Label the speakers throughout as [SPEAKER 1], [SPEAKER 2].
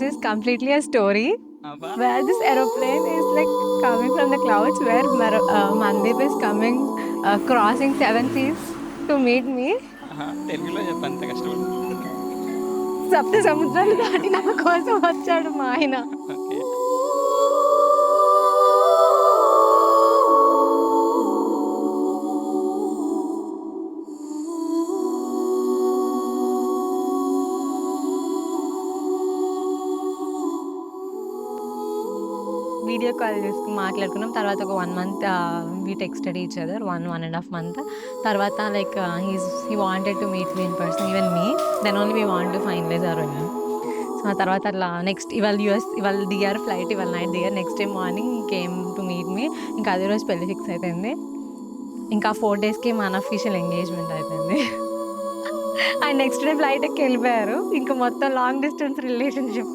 [SPEAKER 1] this is completely a story
[SPEAKER 2] అబ్బా!
[SPEAKER 1] where this aeroplane is like coming from the clouds, where Mandeep is coming, crossing seven seas to meet me.
[SPEAKER 2] ఆహా! తెలుగులో చెప్పు అంత కష్టపడి.
[SPEAKER 1] సప్త సముద్రాలు దాటి నా కోసం వచ్చాడు మా ఆయన.
[SPEAKER 2] ఓకే.
[SPEAKER 1] వీడియో కాల్ చేసుకుని మాట్లాడుకున్నాం. తర్వాత ఒక 1 month we texted each other 1.5 month. తర్వాత like he wanted to meet me in person, even me. Then only we want to finalise our wedding. So ఆ తర్వాత అట్లా నెక్స్ట్ ఇవాళ దిగారు ఫ్లైట్, ఇవాళ నైట్ దిగారు. Next day morning came to meet me. ఇంకా అదే రోజు పెళ్లి ఫిక్స్ అయిపోయింది. ఇంకా 4 డేస్కి మన అఫీషియల్ ఎంగేజ్మెంట్ అయిపోయింది. అండ్ నెక్స్ట్ డే ఫ్లైట్ ఎక్కి వెళ్ళిపోయారు. ఇంకా మొత్తం లాంగ్ డిస్టెన్స్ రిలేషన్షిప్.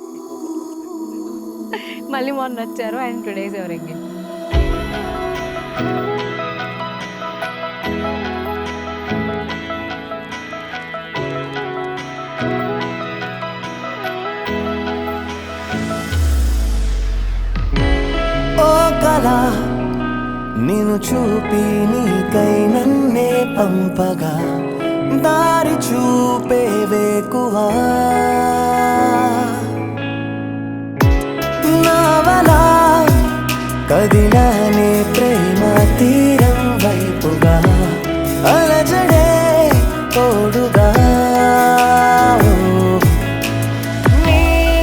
[SPEAKER 1] మళ్ళీ మొన్న వచ్చారు అండ్ 2 డేస్ ఎవరు ఎంగేజ్.
[SPEAKER 3] ఓ కళ నిన్ను చూపి నీకై నన్నే పంపగా దారి చూపే వేకువా నావలా కదిలానే ప్రేమ తీరం వైపుగా అలజడే తోడుగా నీ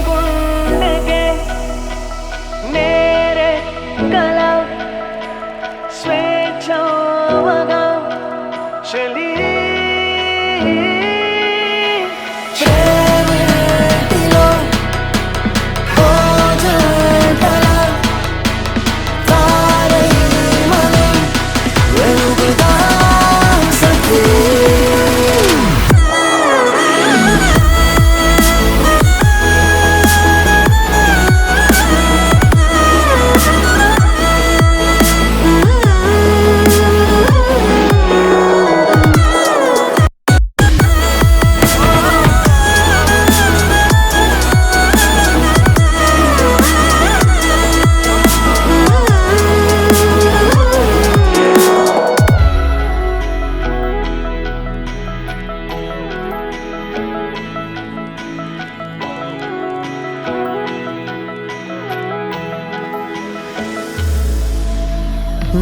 [SPEAKER 3] గుండెకే నేరే కల స్వేచ్ఛవగా చలి ప్రేమిటిలో ఓజటల తారై మనం వెలుగుదాం సఖీ.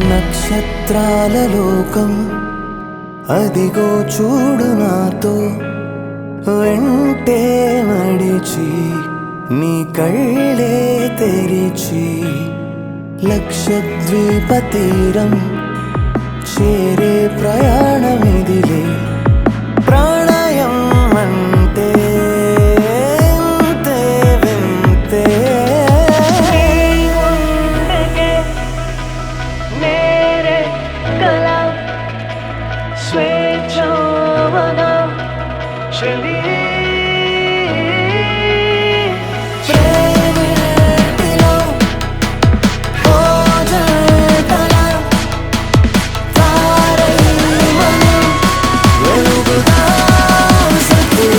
[SPEAKER 3] నక్షత్రాల లోకం అదిగో చూడు నాతో వెంటే నడిచి నీ కళ్ళే తెరిచి లక్షద్వీప తీరం చేరే ప్రయాణమిదిలే ప్రాణయం అంటే ఇంతే వింతే मेरे कला स्वेच्छवगा चली प्रेमिटिलो ओजटल तारै మనం వెలుగుదాం సఖీ.